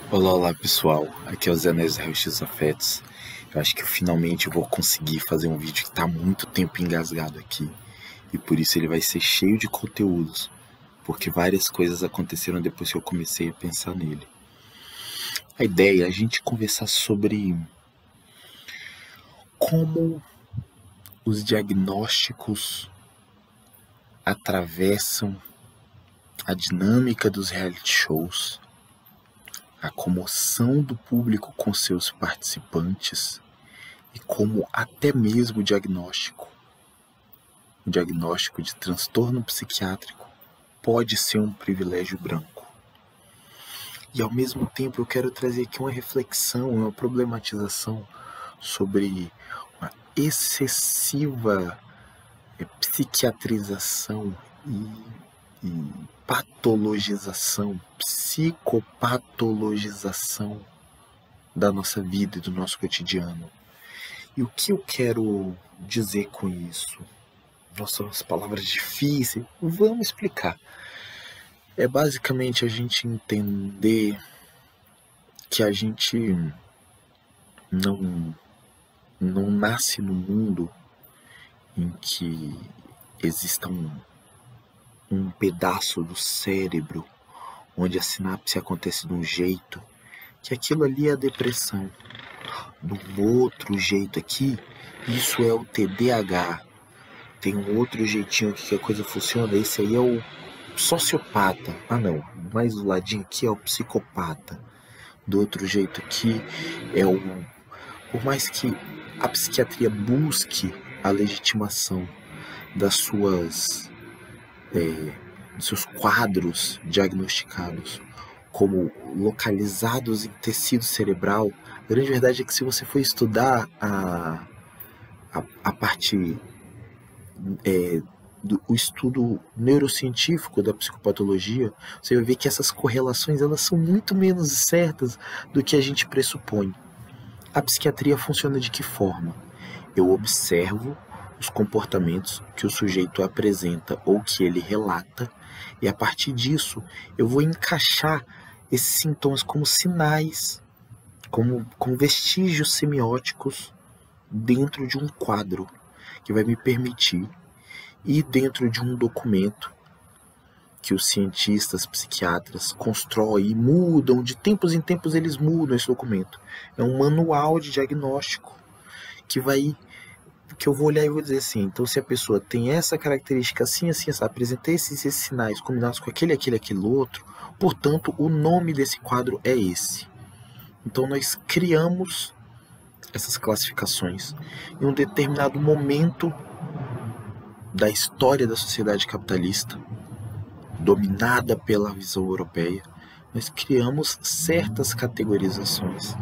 Olá, olá pessoal, aqui é o Zé Nes X Afetos. Eu acho que finalmente eu vou conseguir fazer um vídeo que tá há muito tempo engasgado aqui. E por isso ele vai ser cheio de conteúdos, porque várias coisas aconteceram depois que eu comecei a pensar nele. A ideia é a gente conversar sobre como os diagnósticos atravessam a dinâmica dos reality shows, a comoção do público com seus participantes e como até mesmo o diagnóstico de transtorno psiquiátrico pode ser um privilégio branco. E ao mesmo tempo eu quero trazer aqui uma reflexão, uma problematização sobre uma excessiva psiquiatrização e patologização, psicopatologização da nossa vida e do nosso cotidiano. E o que eu quero dizer com isso? Nossa, as palavras difíceis. Vamos explicar. É basicamente a gente entender que a gente não nasce no mundo em que exista um pedaço do cérebro onde a sinapse acontece de um jeito, que aquilo ali é a depressão. De um outro jeito aqui, isso é o TDAH. Tem um outro jeitinho aqui que a coisa funciona, esse aí é o sociopata. Ah não, mais do ladinho aqui é o psicopata. Do outro jeito aqui é o... Por mais que a psiquiatria busque a legitimação das dos seus quadros diagnosticados como localizados em tecido cerebral, a grande verdade é que se você for estudar a parte o estudo neurocientífico da psicopatologia, você vai ver que essas correlações elas são muito menos certas do que a gente pressupõe. A psiquiatria funciona de que forma? Eu observo os comportamentos que o sujeito apresenta ou que ele relata, e a partir disso eu vou encaixar esses sintomas como sinais, como vestígios semióticos dentro de um quadro que vai me permitir ir dentro de um documento que os cientistas, psiquiatras constroem e mudam, de tempos em tempos eles mudam esse documento. É um manual de diagnóstico que eu vou olhar e vou dizer assim, então se a pessoa tem essa característica assim, assim, assim, apresenta esses sinais combinados com aquele outro, portanto o nome desse quadro é esse. Então nós criamos essas classificações em um determinado momento da história da sociedade capitalista, dominada pela visão europeia, nós criamos certas categorizações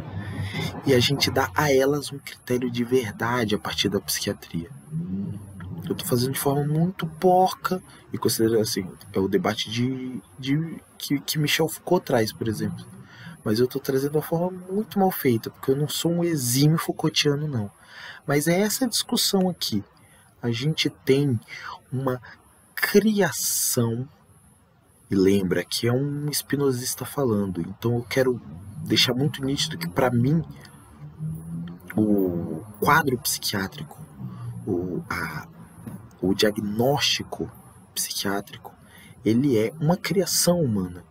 e a gente dá a elas um critério de verdade a partir da psiquiatria. Eu estou fazendo de forma muito porca e considerando assim, é o debate que Michel Foucault traz, por exemplo. Mas eu estou trazendo uma forma muito mal feita, porque eu não sou um exímio Foucaultiano, não. Mas é essa discussão aqui. A gente tem uma criação, e lembra que é um espinosista falando, então eu quero deixar muito nítido que para mim o quadro psiquiátrico, o diagnóstico psiquiátrico, ele é uma criação humana.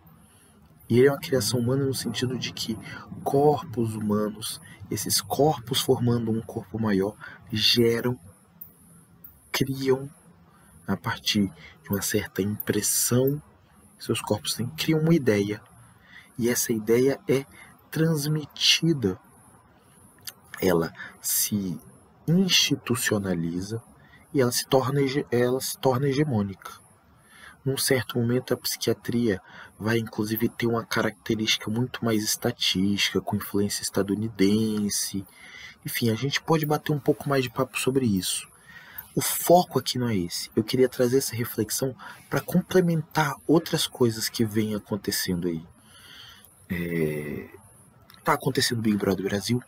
E ele é uma criação humana no sentido de que corpos humanos, esses corpos formando um corpo maior, criam, a partir de uma certa impressão que seus corpos têm, criam uma ideia. E essa ideia é transmitida. Ela se institucionaliza e ela se torna hegemônica. Num certo momento, a psiquiatria vai inclusive ter uma característica muito mais estatística, com influência estadunidense. Enfim, a gente pode bater um pouco mais de papo sobre isso. O foco aqui não é esse. Eu queria trazer essa reflexão para complementar outras coisas que vêm acontecendo aí. Tá acontecendo o Big Brother Brasil.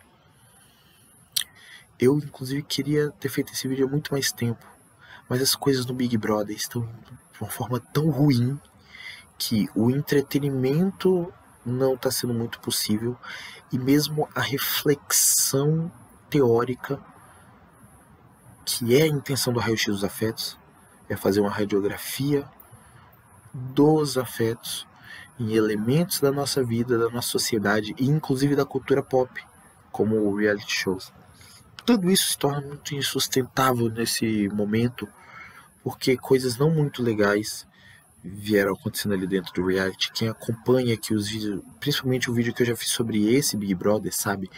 Eu, inclusive, queria ter feito esse vídeo há muito mais tempo. Mas as coisas no Big Brother estão de uma forma tão ruim que o entretenimento não está sendo muito possível, e mesmo a reflexão teórica, que é a intenção do raio-x dos afetos, é fazer uma radiografia dos afetos em elementos da nossa vida, da nossa sociedade e inclusive da cultura pop, como reality shows. Tudo isso se torna muito insustentável nesse momento, porque coisas não muito legais vieram acontecendo ali dentro do reality. Quem acompanha aqui os vídeos, principalmente o vídeo que eu já fiz sobre esse Big Brother, sabe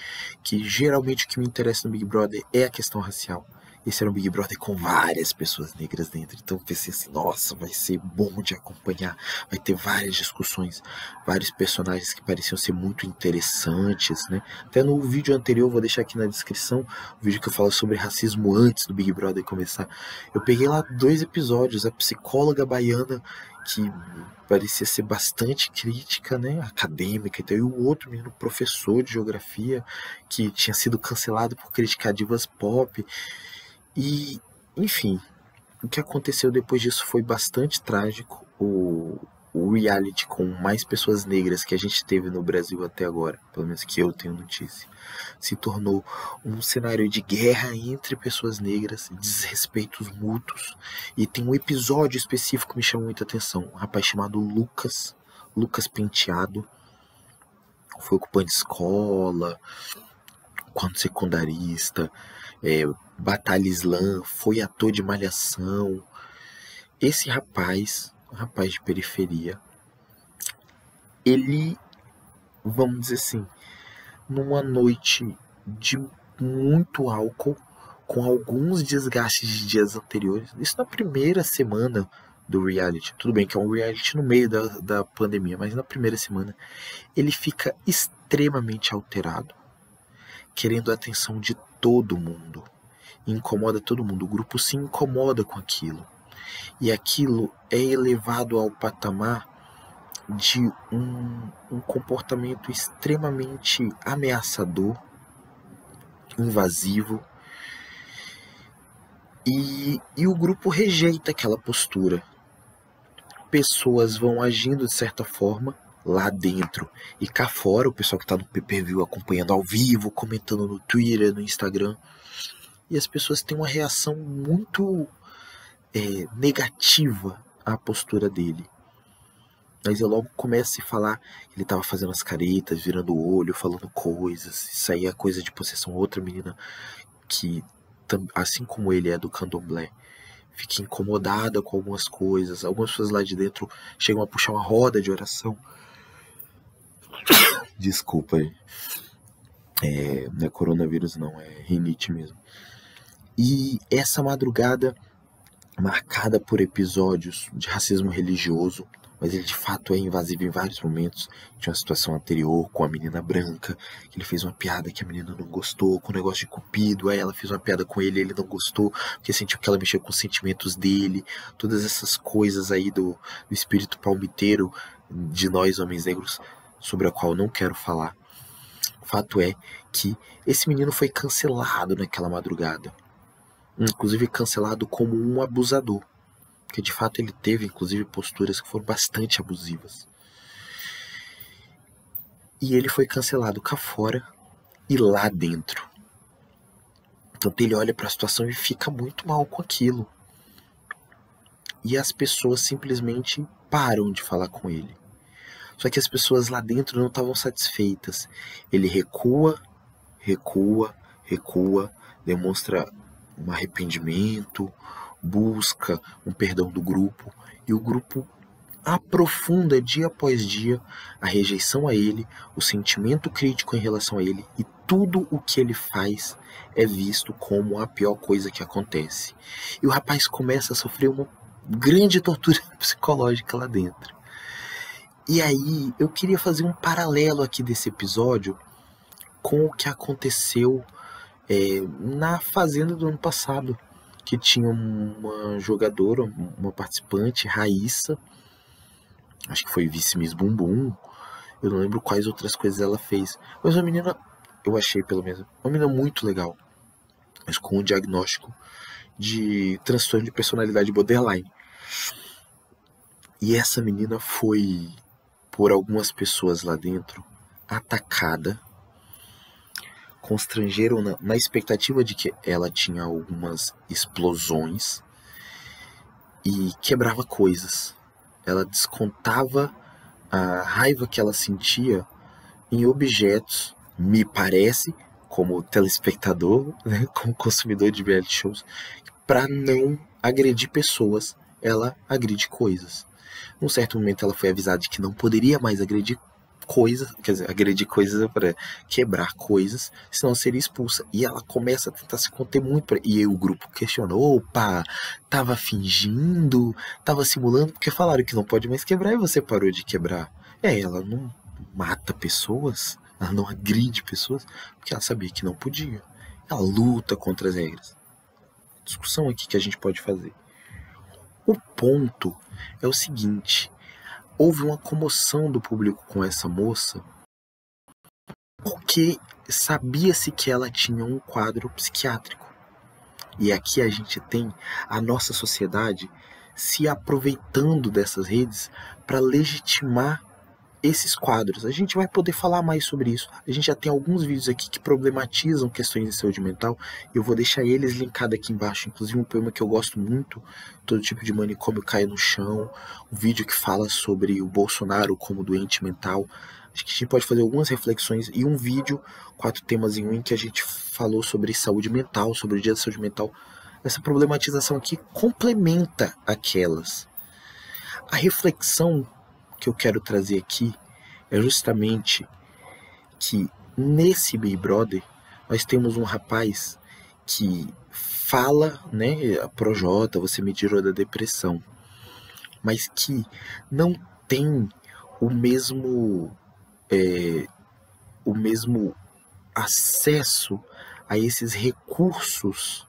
que geralmente o que me interessa no Big Brother é a questão racial. Esse era um Big Brother com várias pessoas negras dentro, então eu pensei assim, nossa, vai ser bom de acompanhar, vai ter várias discussões, vários personagens que pareciam ser muito interessantes, né? Até no vídeo anterior, vou deixar aqui na descrição, o vídeo que eu falo sobre racismo antes do Big Brother começar. Eu peguei lá 2 episódios, a psicóloga baiana, que parecia ser bastante crítica, né, acadêmica, então, e o outro menino, professor de geografia, que tinha sido cancelado por criticar divas pop. E, enfim, o que aconteceu depois disso foi bastante trágico. O reality com mais pessoas negras que a gente teve no Brasil até agora, pelo menos que eu tenho notícia, se tornou um cenário de guerra entre pessoas negras, desrespeitos mútuos. E tem um episódio específico que me chamou muita atenção. Um rapaz chamado Lucas Penteado, foi ocupante de escola, quando secundarista, Batalha Slam, foi ator de Malhação. Esse rapaz, um rapaz de periferia, ele, vamos dizer assim, numa noite de muito álcool, com alguns desgastes de dias anteriores, isso na primeira semana do reality, tudo bem que é um reality no meio da pandemia, mas na primeira semana, ele fica extremamente alterado, querendo a atenção de todo mundo, incomoda todo mundo, o grupo se incomoda com aquilo, e aquilo é elevado ao patamar de um comportamento extremamente ameaçador, invasivo, e o grupo rejeita aquela postura. Pessoas vão agindo de certa forma lá dentro e cá fora, o pessoal que está no pay-per-view acompanhando ao vivo, comentando no Twitter, no Instagram, e as pessoas têm uma reação muito negativa à postura dele. Mas eu logo começo a se falar, ele tava fazendo as caretas, virando o olho, falando coisas, isso aí é coisa de possessão. Outra menina que, assim como ele é do candomblé, fica incomodada com algumas coisas. Algumas pessoas lá de dentro chegam a puxar uma roda de oração. Desculpa aí. Não é coronavírus não, é rinite mesmo. E essa madrugada, marcada por episódios de racismo religioso, mas ele de fato é invasivo em vários momentos. Tinha uma situação anterior com a menina branca, que ele fez uma piada que a menina não gostou, com o negócio de cupido, aí ela fez uma piada com ele não gostou, porque sentiu que ela mexeu com os sentimentos dele, todas essas coisas aí do espírito palmiteiro de nós, homens negros, sobre a qual eu não quero falar. O fato é que esse menino foi cancelado naquela madrugada, inclusive cancelado como um abusador, porque de fato ele teve inclusive posturas que foram bastante abusivas. E ele foi cancelado cá fora e lá dentro. Então ele olha para a situação e fica muito mal com aquilo. E as pessoas simplesmente param de falar com ele. Só que as pessoas lá dentro não estavam satisfeitas. Ele recua, demonstra um arrependimento, busca um perdão do grupo, e o grupo aprofunda dia após dia a rejeição a ele, o sentimento crítico em relação a ele, e tudo o que ele faz é visto como a pior coisa que acontece. E o rapaz começa a sofrer uma grande tortura psicológica lá dentro. E aí eu queria fazer um paralelo aqui desse episódio com o que aconteceu na Fazenda do ano passado, que tinha uma jogadora, uma participante, Raíssa, acho que foi vice-miss Bumbum, eu não lembro quais outras coisas ela fez, mas uma menina, eu achei pelo menos, uma menina muito legal, mas com um diagnóstico de transtorno de personalidade borderline. E essa menina foi por algumas pessoas lá dentro, atacada, constrangeram na expectativa de que ela tinha algumas explosões e quebrava coisas. Ela descontava a raiva que ela sentia em objetos, me parece, como telespectador, né, como consumidor de reality shows, para não agredir pessoas, ela agride coisas. Num certo momento ela foi avisada de que não poderia mais agredir coisas, quer dizer, agredir coisas para quebrar coisas, senão seria expulsa. E ela começa a tentar se conter muito. E aí o grupo questionou, opa, tava fingindo, tava simulando, porque falaram que não pode mais quebrar e você parou de quebrar. Ela não mata pessoas, ela não agride pessoas, porque ela sabia que não podia. Ela luta contra as regras. Discussão aqui que a gente pode fazer. O ponto é o seguinte: houve uma comoção do público com essa moça porque sabia-se que ela tinha um quadro psiquiátrico. E aqui a gente tem a nossa sociedade se aproveitando dessas redes para legitimar esses quadros. A gente vai poder falar mais sobre isso. A gente já tem alguns vídeos aqui que problematizam questões de saúde mental. Eu vou deixar eles linkados aqui embaixo. Inclusive um poema que eu gosto muito, Todo Tipo de Manicômio Cai no Chão. Um vídeo que fala sobre o Bolsonaro como doente mental. Acho que a gente pode fazer algumas reflexões. E um vídeo, 4 temas em um, em que a gente falou sobre saúde mental, sobre o Dia da Saúde Mental. Essa problematização aqui complementa aquelas. A reflexão que eu quero trazer aqui é justamente que nesse Big Brother nós temos um rapaz que fala, né, a Projota, você me tirou da depressão, mas que não tem o mesmo acesso a esses recursos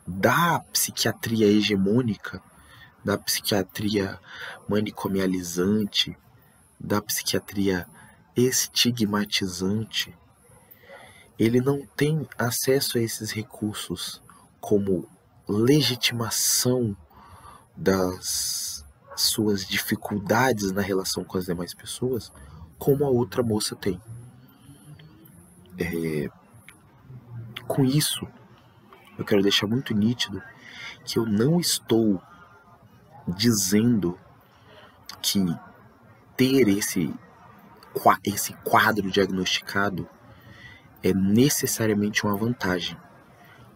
da psiquiatria hegemônica, da psiquiatria manicomializante, da psiquiatria estigmatizante. Ele não tem acesso a esses recursos como legitimação das suas dificuldades na relação com as demais pessoas, como a outra moça tem. Com isso, eu quero deixar muito nítido que eu não estou dizendo que ter esse quadro diagnosticado é necessariamente uma vantagem,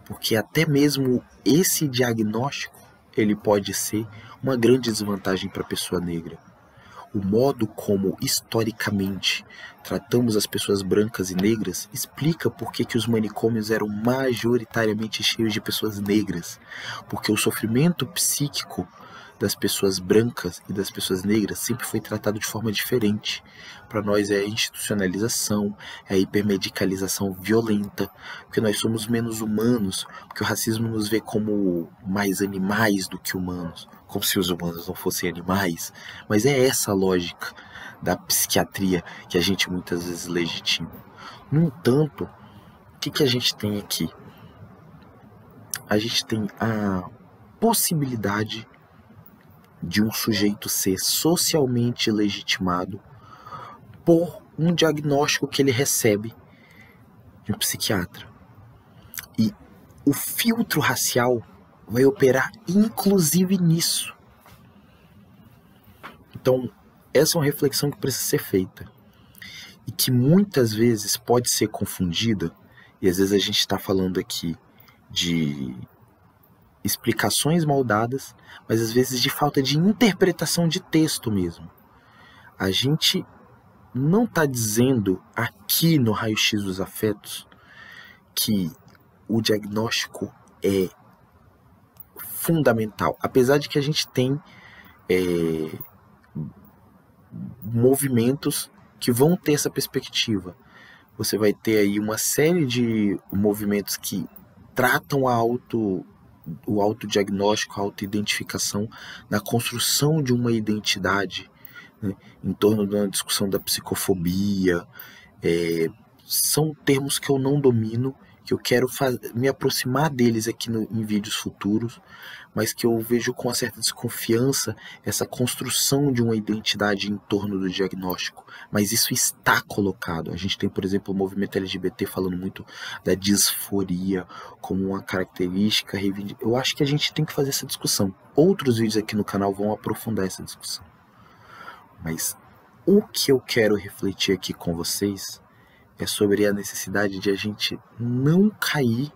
porque até mesmo esse diagnóstico ele pode ser uma grande desvantagem para a pessoa negra. O modo como historicamente tratamos as pessoas brancas e negras explica por que os manicômios eram majoritariamente cheios de pessoas negras, porque o sofrimento psíquico das pessoas brancas e das pessoas negras sempre foi tratado de forma diferente. Para nós é a institucionalização, é a hipermedicalização violenta, porque nós somos menos humanos, porque o racismo nos vê como mais animais do que humanos, como se os humanos não fossem animais. Mas é essa a lógica da psiquiatria que a gente muitas vezes legitima. No entanto, o que a gente tem aqui? A gente tem a possibilidade de um sujeito ser socialmente legitimado por um diagnóstico que ele recebe de um psiquiatra. E o filtro racial vai operar inclusive nisso. Então, essa é uma reflexão que precisa ser feita. E que muitas vezes pode ser confundida, e às vezes a gente está falando aqui de explicações mal dadas, mas às vezes de falta de interpretação de texto mesmo. A gente não está dizendo aqui no raio-x dos afetos que o diagnóstico é fundamental, apesar de que a gente tem movimentos que vão ter essa perspectiva. Você vai ter aí uma série de movimentos que tratam o autodiagnóstico, a autoidentificação na construção de uma identidade, né, em torno de uma discussão da psicofobia. São termos que eu não domino, que eu quero me aproximar deles aqui em vídeos futuros, mas que eu vejo com uma certa desconfiança essa construção de uma identidade em torno do diagnóstico. Mas isso está colocado. A gente tem, por exemplo, o movimento LGBT falando muito da disforia como uma característica. Eu acho que a gente tem que fazer essa discussão. Outros vídeos aqui no canal vão aprofundar essa discussão. Mas o que eu quero refletir aqui com vocês é sobre a necessidade de a gente não cair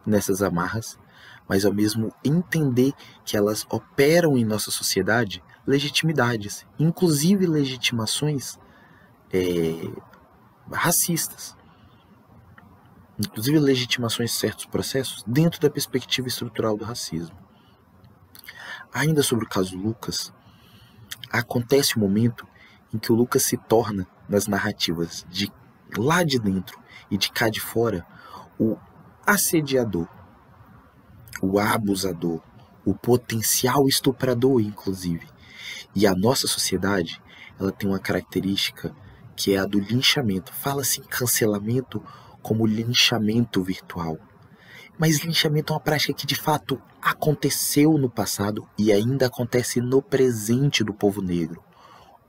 nessas amarras, mas ao mesmo entender que elas operam em nossa sociedade legitimidades, inclusive legitimações racistas, inclusive legitimações de certos processos dentro da perspectiva estrutural do racismo. Ainda sobre o caso Lucas, acontece um momento em que o Lucas se torna, nas narrativas de lá de dentro e de cá de fora, o assediador, o abusador, o potencial estuprador, inclusive. E a nossa sociedade, ela tem uma característica que é a do linchamento. Fala-se em cancelamento como linchamento virtual. Mas linchamento é uma prática que de fato aconteceu no passado e ainda acontece no presente do povo negro.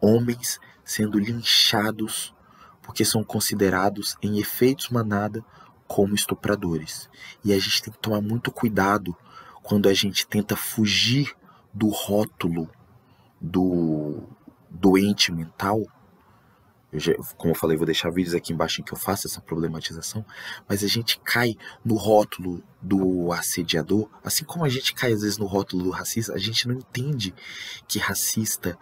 Homens sendo linchados porque são considerados em efeitos manada como estupradores. E a gente tem que tomar muito cuidado quando a gente tenta fugir do rótulo do doente mental. Como eu falei, vou deixar vídeos aqui embaixo em que eu faço essa problematização, mas a gente cai no rótulo do assediador, assim como a gente cai às vezes no rótulo do racista. A gente não entende que racista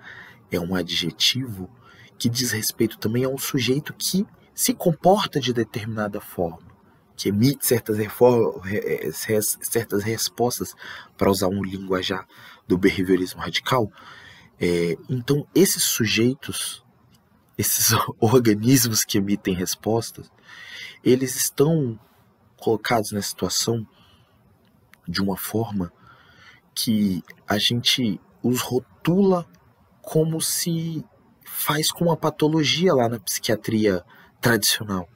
é um adjetivo que diz respeito também a um sujeito que se comporta de determinada forma, que emite certas respostas, para usar um linguajar do behaviorismo radical. Então, esses sujeitos, esses organismos que emitem respostas, eles estão colocados nessa situação de uma forma que a gente os rotula como se faz com uma patologia lá na psiquiatria tradicional.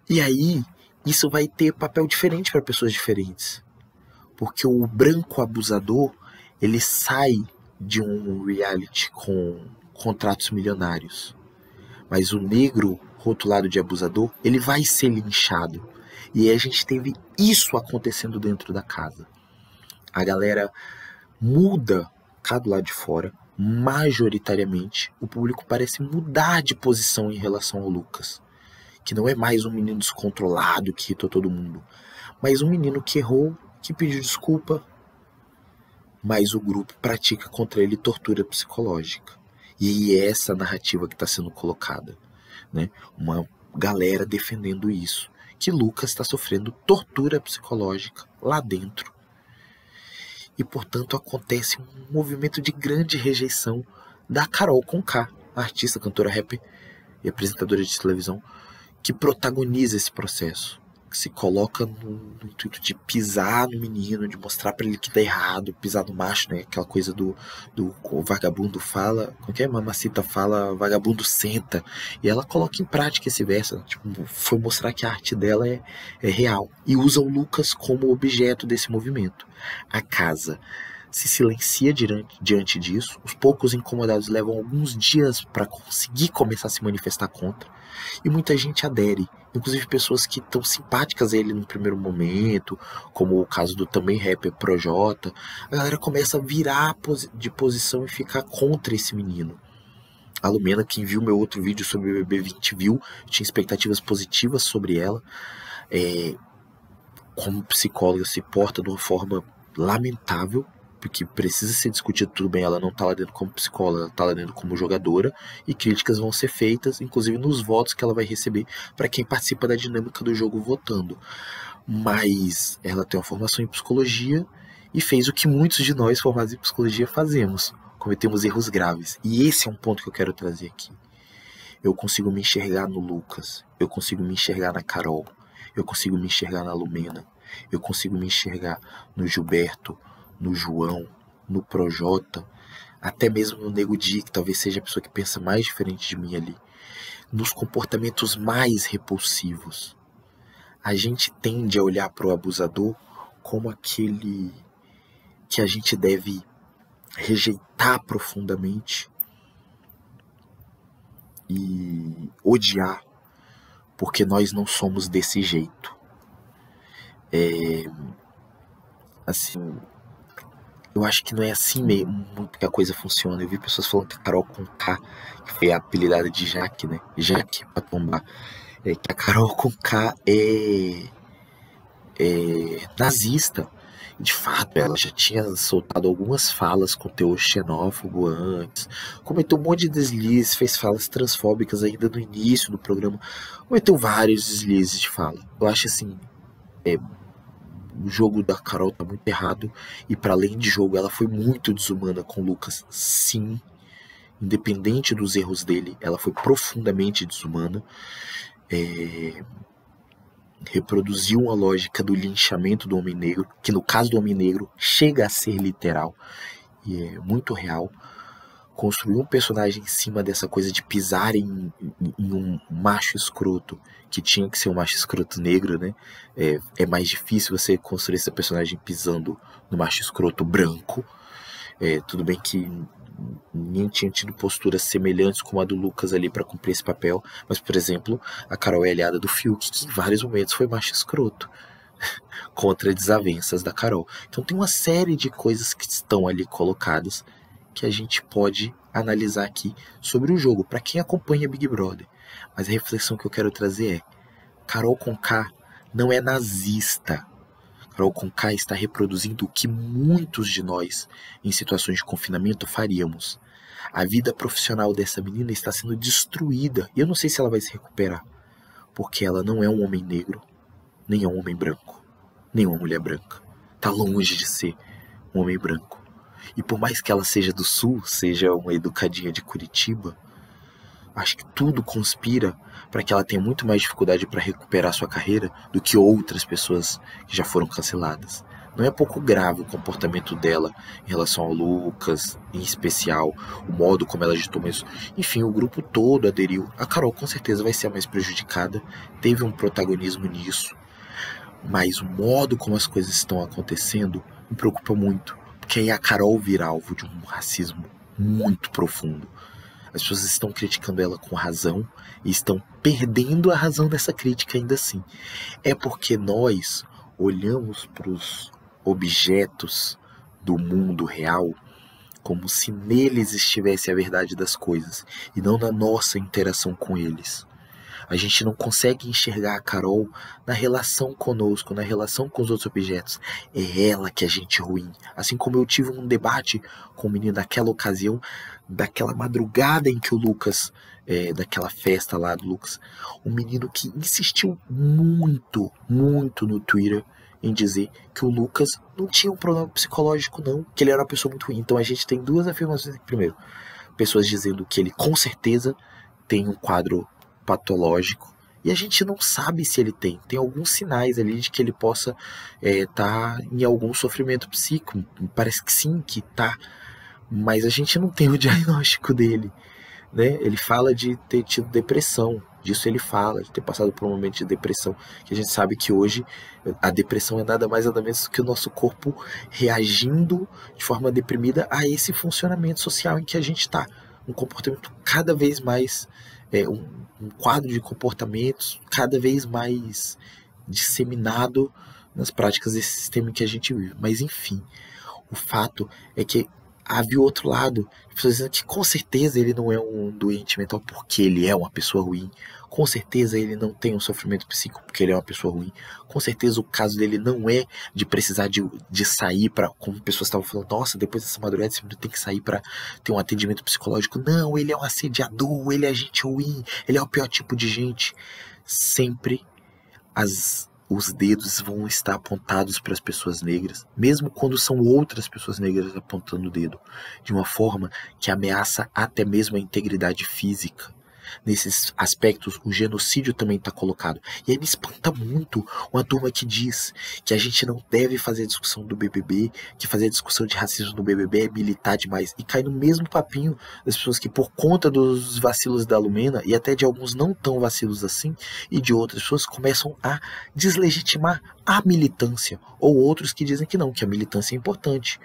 E aí, isso vai ter papel diferente para pessoas diferentes. Porque o branco abusador, ele sai de um reality com contratos milionários. Mas o negro rotulado de abusador, ele vai ser linchado. E aí a gente teve isso acontecendo dentro da casa. A galera muda cá do lado de fora, majoritariamente, o público parece mudar de posição em relação ao Lucas. Que não é mais um menino descontrolado que irritou todo mundo, mas um menino que errou, que pediu desculpa, mas o grupo pratica contra ele tortura psicológica. E é essa narrativa que está sendo colocada, né? Uma galera defendendo isso, que Lucas está sofrendo tortura psicológica lá dentro. E, portanto, acontece um movimento de grande rejeição da Carol Conká, a artista, cantora, rapper e apresentadora de televisão, que protagoniza esse processo, que se coloca no intuito de pisar no menino, de mostrar pra ele que tá errado, pisar no macho, né? Aquela coisa do o vagabundo fala, como que é? Mamacita fala, vagabundo senta. E ela coloca em prática esse verso, tipo, foi mostrar que a arte dela é real. E usa o Lucas como objeto desse movimento. A casa se silencia diante disso. Os poucos incomodados levam alguns dias para conseguir começar a se manifestar contra. E muita gente adere, inclusive pessoas que estão simpáticas a ele no primeiro momento, como o caso do também rapper Projota. A galera começa a virar de posição e ficar contra esse menino. A Lumena, quem viu meu outro vídeo sobre o BB20 viu, tinha expectativas positivas sobre ela. Como psicóloga se porta de uma forma lamentável, porque precisa ser discutido. Tudo bem, ela não está lá dentro como psicóloga, ela está lá dentro como jogadora, e críticas vão ser feitas, inclusive nos votos que ela vai receber para quem participa da dinâmica do jogo votando. Mas ela tem uma formação em psicologia e fez o que muitos de nós formados em psicologia fazemos: cometemos erros graves. E esse é um ponto que eu quero trazer aqui. Eu consigo me enxergar no Lucas, eu consigo me enxergar na Carol, eu consigo me enxergar na Lumena, eu consigo me enxergar no Gilberto, no João, no Projota, até mesmo no Nego Di, que talvez seja a pessoa que pensa mais diferente de mim ali, nos comportamentos mais repulsivos. A gente tende a olhar para o abusador como aquele que a gente deve rejeitar profundamente e odiar, porque nós não somos desse jeito. Assim, eu acho que não é assim mesmo que a coisa funciona. Eu vi pessoas falando que a Carol Conká, que foi a apelidada de Jaque, né? Jaque, pra tombar. Que a Carol Conká é nazista. De fato, ela já tinha soltado algumas falas com teor xenófobo antes, cometeu um monte de deslizes, fez falas transfóbicas ainda no início do programa, cometeu vários deslizes de fala. Eu acho assim, o jogo da Carol tá muito errado, e para além de jogo, ela foi muito desumana com o Lucas, sim. Independente dos erros dele, ela foi profundamente desumana. Reproduziu uma lógica do linchamento do homem negro, que no caso do homem negro chega a ser literal e é muito real. Construiu um personagem em cima dessa coisa de pisar em um macho escroto, que tinha que ser um macho escroto negro, né? É mais difícil você construir esse personagem pisando no macho escroto branco. Tudo bem que ninguém tinha tido posturas semelhantes como a do Lucas ali para cumprir esse papel, mas, por exemplo, a Carol é aliada do Fiuk, que em vários momentos foi macho escroto contra desavenças da Carol. Então tem uma série de coisas que estão ali colocadas que a gente pode analisar aqui sobre o jogo, para quem acompanha Big Brother. Mas a reflexão que eu quero trazer é: Carol Conká não é nazista. Carol Conká está reproduzindo o que muitos de nós, em situações de confinamento, faríamos. A vida profissional dessa menina está sendo destruída. E eu não sei se ela vai se recuperar. Porque ela não é um homem negro, nem é um homem branco, nem uma mulher branca. Está longe de ser um homem branco. E por mais que ela seja do Sul, seja uma educadinha de Curitiba, acho que tudo conspira para que ela tenha muito mais dificuldade para recuperar sua carreira do que outras pessoas que já foram canceladas. Não é pouco grave o comportamento dela em relação ao Lucas, em especial, o modo como ela agitou isso. Enfim, o grupo todo aderiu. A Carol com certeza vai ser a mais prejudicada, teve um protagonismo nisso, mas o modo como as coisas estão acontecendo me preocupa muito, porque aí a Carol vira alvo de um racismo muito profundo. As pessoas estão criticando ela com razão e estão perdendo a razão dessa crítica ainda assim. É porque nós olhamos para os objetos do mundo real como se neles estivesse a verdade das coisas e não na nossa interação com eles. A gente não consegue enxergar a Carol na relação conosco, na relação com os outros objetos. É ela que é gente ruim. Assim como eu tive um debate com o menino naquela ocasião, daquela madrugada em que o Lucas, daquela festa lá do Lucas, um menino que insistiu muito, muito no Twitter em dizer que o Lucas não tinha um problema psicológico não, que ele era uma pessoa muito ruim. Então a gente tem duas afirmações aqui. Primeiro, pessoas dizendo que ele com certeza tem um quadro patológico, e a gente não sabe se ele tem alguns sinais ali de que ele possa tá em algum sofrimento psíquico. Parece que sim, que tá, mas a gente não tem o diagnóstico dele, né? Ele fala de ter tido depressão, disso ele fala, de ter passado por um momento de depressão, que a gente sabe que hoje a depressão é nada mais nada menos que o nosso corpo reagindo de forma deprimida a esse funcionamento social em que a gente está, um comportamento cada vez mais um quadro de comportamentos cada vez mais disseminado nas práticas desse sistema em que a gente vive. Mas enfim, o fato é que havia o outro lado, pessoas dizendo que com certeza ele não é um doente mental porque ele é uma pessoa ruim, com certeza ele não tem um sofrimento psíquico porque ele é uma pessoa ruim, com certeza o caso dele não é de precisar de sair para, como pessoas estavam falando, nossa, depois dessa madrugada você tem que sair para ter um atendimento psicológico. Não, ele é um assediador, ele é gente ruim, ele é o pior tipo de gente. Sempre os dedos vão estar apontados para as pessoas negras, mesmo quando são outras pessoas negras apontando o dedo, de uma forma que ameaça até mesmo a integridade física. Nesses aspectos, o genocídio também está colocado. E aí me espanta muito uma turma que diz que a gente não deve fazer a discussão do BBB, que fazer a discussão de racismo no BBB é militar demais. E cai no mesmo papinho das pessoas que, por conta dos vacilos da Lumena, e até de alguns não tão vacilos assim, e de outras pessoas, começam a deslegitimar a militância. Ou outros que dizem que não, que a militância é importante.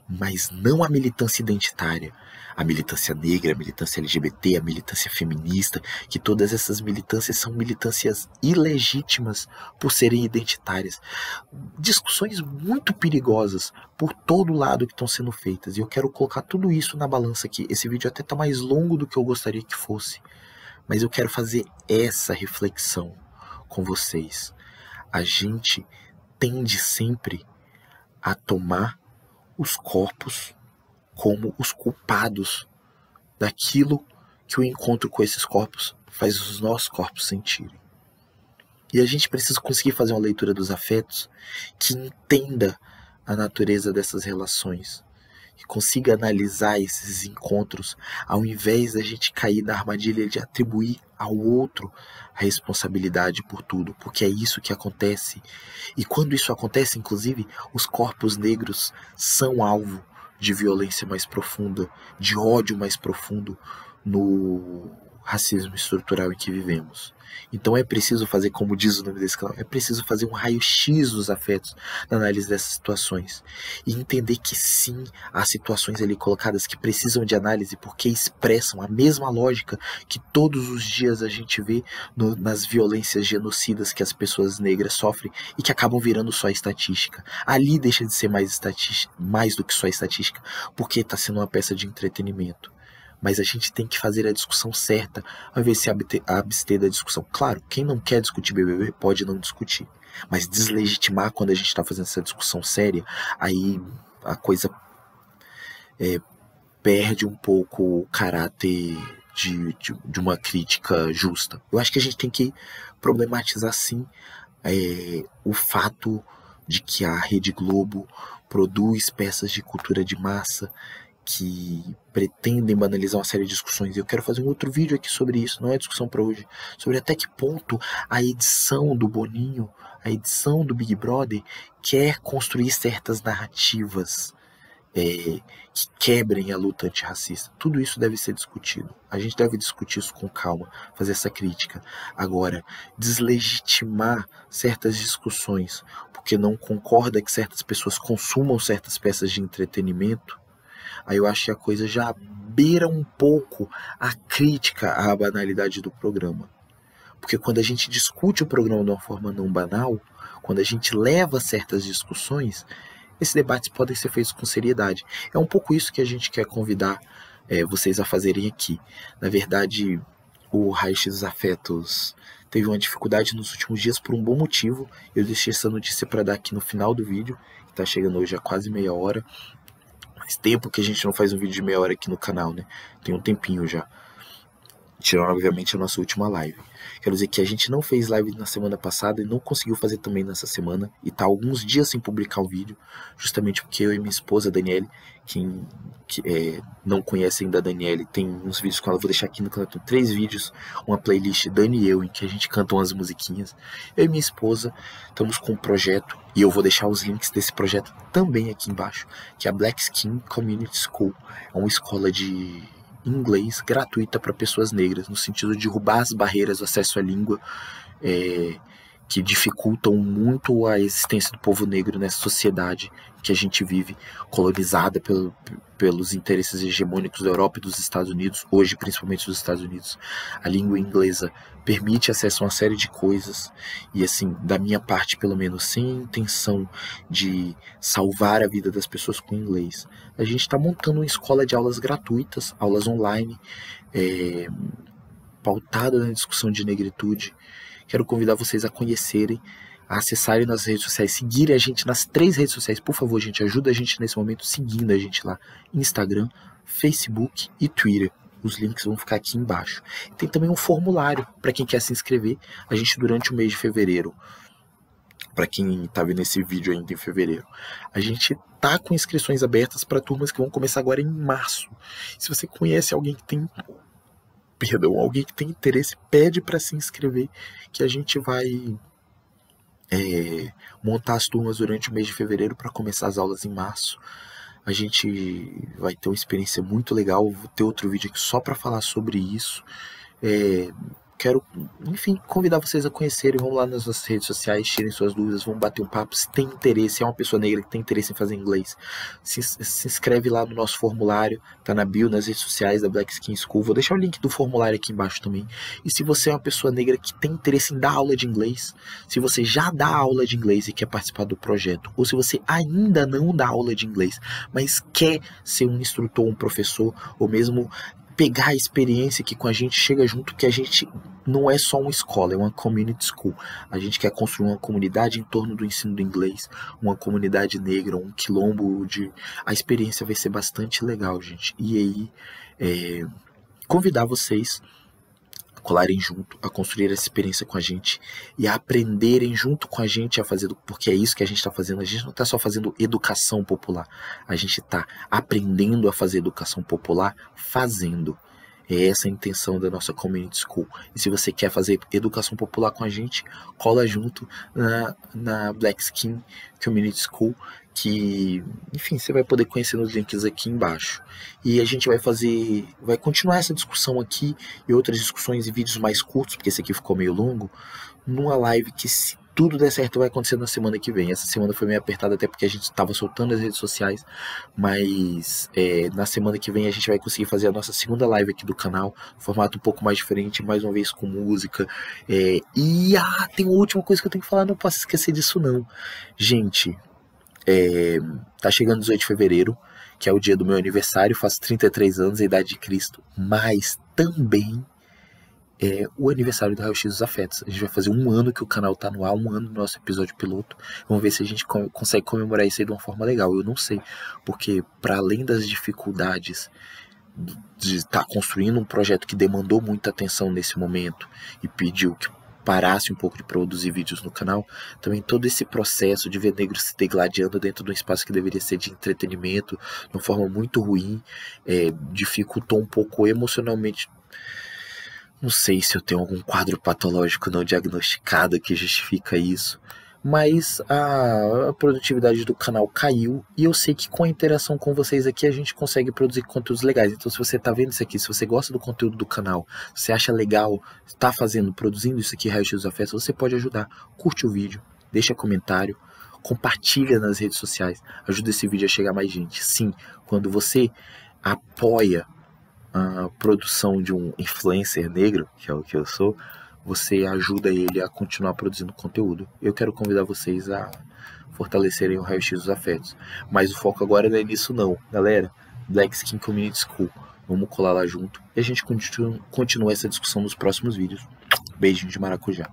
Mas não a militância identitária, a militância negra, a militância LGBT, a militância feminista, que todas essas militâncias são militâncias ilegítimas por serem identitárias. Discussões muito perigosas por todo lado que estão sendo feitas, e eu quero colocar tudo isso na balança aqui. Esse vídeo até está mais longo do que eu gostaria que fosse, mas eu quero fazer essa reflexão com vocês. A gente tende sempre a tomar os corpos como os culpados daquilo que o encontro com esses corpos faz os nossos corpos sentirem. E a gente precisa conseguir fazer uma leitura dos afetos que entenda a natureza dessas relações, que consiga analisar esses encontros, ao invés da gente cair na armadilha de atribuir ao outro a responsabilidade por tudo, porque é isso que acontece. E quando isso acontece, inclusive, os corpos negros são alvo de violência mais profunda, de ódio mais profundo no racismo estrutural em que vivemos. Então é preciso fazer, como diz o nome desse canal, é preciso fazer um raio-x dos afetos na análise dessas situações e entender que sim, há situações ali colocadas que precisam de análise porque expressam a mesma lógica que todos os dias a gente vê nas violências genocidas que as pessoas negras sofrem e que acabam virando só estatística. Ali deixa de ser mais do que só estatística, porque está sendo uma peça de entretenimento. Mas a gente tem que fazer a discussão certa, ao invés de se abster da discussão. Claro, quem não quer discutir BBB pode não discutir. Mas deslegitimar quando a gente está fazendo essa discussão séria, aí a coisa perde um pouco o caráter de uma crítica justa. Eu acho que a gente tem que problematizar sim o fato de que a Rede Globo produz peças de cultura de massa que pretendem banalizar uma série de discussões. Eu quero fazer um outro vídeo aqui sobre isso, não é discussão para hoje, sobre até que ponto a edição do Boninho, a edição do Big Brother quer construir certas narrativas que quebrem a luta antirracista. Tudo isso deve ser discutido. A gente deve discutir isso com calma, fazer essa crítica. Agora, deslegitimar certas discussões porque não concorda que certas pessoas consumam certas peças de entretenimento, aí eu acho que a coisa já beira um pouco a crítica à banalidade do programa. Porque quando a gente discute o programa de uma forma não banal, quando a gente leva certas discussões, esses debates podem ser feitos com seriedade. É um pouco isso que a gente quer convidar vocês a fazerem aqui. Na verdade, o Raio-X dos Afetos teve uma dificuldade nos últimos dias por um bom motivo. Eu deixei essa notícia para dar aqui no final do vídeo, que está chegando hoje a quase meia hora. Faz tempo que a gente não faz um vídeo de meia hora aqui no canal, né? Tem um tempinho já. Tirando, obviamente, a nossa última live. Quero dizer que a gente não fez live na semana passada e não conseguiu fazer também nessa semana. E tá alguns dias sem publicar o vídeo, justamente porque eu e minha esposa, Daniele, quem não conhece ainda a Daniele, tem uns vídeos com ela, vou deixar aqui no canal, tem 3 vídeos, uma playlist Dani e eu, em que a gente canta umas musiquinhas. Eu e minha esposa estamos com um projeto, e eu vou deixar os links desse projeto também aqui embaixo, que é a Black Skin Community School. É uma escola de inglês gratuita para pessoas negras, no sentido de derrubar as barreiras do acesso à língua que dificultam muito a existência do povo negro nessa sociedade que a gente vive, colonizada pelos interesses hegemônicos da Europa e dos Estados Unidos, hoje principalmente dos Estados Unidos. A língua inglesa permite acesso a uma série de coisas, e assim, da minha parte pelo menos, sem intenção de salvar a vida das pessoas com inglês, a gente está montando uma escola de aulas gratuitas, aulas online, pautada na discussão de negritude. Quero convidar vocês a conhecerem, a acessarem nas redes sociais, seguirem a gente nas 3 redes sociais. Por favor, gente, ajuda a gente nesse momento seguindo a gente lá. Instagram, Facebook e Twitter. Os links vão ficar aqui embaixo. Tem também um formulário para quem quer se inscrever. A gente, durante o mês de fevereiro, para quem está vendo esse vídeo ainda em fevereiro, a gente tá com inscrições abertas para turmas que vão começar agora em março. Se você conhece alguém que tem perdão, alguém que tem interesse, pede para se inscrever, que a gente vai montar as turmas durante o mês de fevereiro para começar as aulas em março. A gente vai ter uma experiência muito legal. Vou ter outro vídeo aqui só para falar sobre isso. Quero, enfim, convidar vocês a conhecerem. Vamos lá nas nossas redes sociais, tirem suas dúvidas, vamos bater um papo. Se tem interesse, se é uma pessoa negra que tem interesse em fazer inglês, se inscreve lá no nosso formulário, tá na bio, nas redes sociais da Black Skin School. Vou deixar o link do formulário aqui embaixo também. E se você é uma pessoa negra que tem interesse em dar aula de inglês, se você já dá aula de inglês e quer participar do projeto, ou se você ainda não dá aula de inglês, mas quer ser um instrutor, um professor, ou mesmo pegar a experiência que com a gente chega junto, que a gente não é só uma escola, é uma community school. A gente quer construir uma comunidade em torno do ensino do inglês, uma comunidade negra, um quilombo de... A experiência vai ser bastante legal, gente. E aí, convidar vocês a colarem junto, a construir essa experiência com a gente e a aprenderem junto com a gente a fazer, porque é isso que a gente está fazendo. A gente não está só fazendo educação popular, a gente está aprendendo a fazer educação popular fazendo. É essa a intenção da nossa Community School. E se você quer fazer educação popular com a gente, cola junto na Black Skin Community School, que, enfim, você vai poder conhecer nos links aqui embaixo. E a gente vai continuar essa discussão aqui e outras discussões e vídeos mais curtos, porque esse aqui ficou meio longo, numa live que, se tudo der certo, vai acontecer na semana que vem. Essa semana foi meio apertada até porque a gente estava soltando as redes sociais, mas na semana que vem a gente vai conseguir fazer a nossa segunda live aqui do canal, formato um pouco mais diferente, mais uma vez com música. Tem uma última coisa que eu tenho que falar, não posso esquecer disso não. Gente, tá chegando 18 de fevereiro, que é o dia do meu aniversário, faço 33 anos, a idade de Cristo, mas também o aniversário do Raio-X dos Afetos. A gente vai fazer 1 ano que o canal tá no ar, 1 ano do nosso episódio piloto. Vamos ver se a gente consegue comemorar isso aí de uma forma legal. Eu não sei, porque para além das dificuldades de estar construindo um projeto que demandou muita atenção nesse momento e pediu que parasse um pouco de produzir vídeos no canal, também todo esse processo de ver negros se degladiando dentro de um espaço que deveria ser de entretenimento, de uma forma muito ruim, dificultou um pouco emocionalmente. Não sei se eu tenho algum quadro patológico não diagnosticado que justifica isso, mas a produtividade do canal caiu e eu sei que com a interação com vocês aqui a gente consegue produzir conteúdos legais. Então, se você está vendo isso aqui, se você gosta do conteúdo do canal, se você acha legal, está produzindo isso aqui, Raio-X dos Afetos, você pode ajudar. Curte o vídeo, deixa comentário, compartilha nas redes sociais, ajuda esse vídeo a chegar a mais gente. Sim, quando você apoia a produção de um influencer negro, que é o que eu sou, você ajuda ele a continuar produzindo conteúdo. Eu quero convidar vocês a fortalecerem o Raio-X dos Afetos. Mas o foco agora não é nisso não, galera. Black Skin Community School. Vamos colar lá junto e a gente continua essa discussão nos próximos vídeos. Beijinho de maracujá.